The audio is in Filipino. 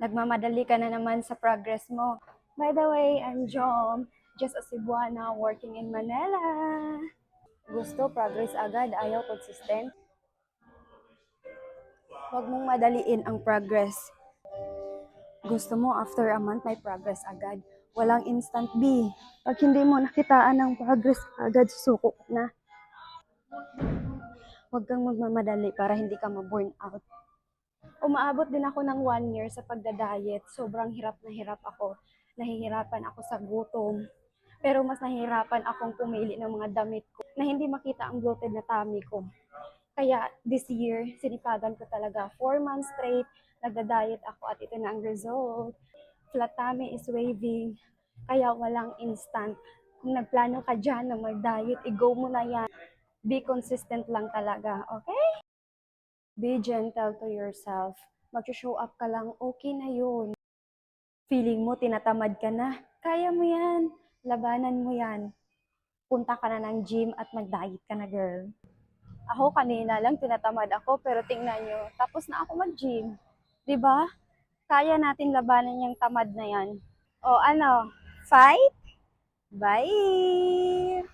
Nagmamadali ka na naman sa progress mo. By the way, I'm Jom, just a Cebuana working in Manila. Gusto progress agad, ayaw consistent. Huwag mong madaliin ang progress. Gusto mo after a month may progress agad. Walang instant B. Pag hindi mo nakitaan ng progress agad, susuko ka na. Huwag kang magmamadali para hindi ka ma-burn out. Umaabot din ako ng 1 year sa pagda-diet. Sobrang hirap na hirap ako. Nahihirapan ako sa gutom. Pero mas nahihirapan akong pumili ng mga damit ko na hindi makita ang bloated na tummy ko. Kaya this year, sinipagan ko talaga. 4 months straight, nagda-diet ako at ito na ang result. Flat tummy is waving. Kaya walang instant. Kung nagplano ka dyan na mag-diet, i-go mo na yan. Be consistent lang talaga, okay? Be gentle to yourself. Mag-show up ka lang, okay na yun. Feeling mo, tinatamad ka na. Kaya mo yan. Labanan mo yan. Punta ka na ng gym at mag-diet ka na, girl. Ako kanina lang, tinatamad ako, pero tingnan nyo, tapos na ako mag-gym. 'Di ba? Kaya natin labanan yung tamad na yan. O ano, fight? Bye!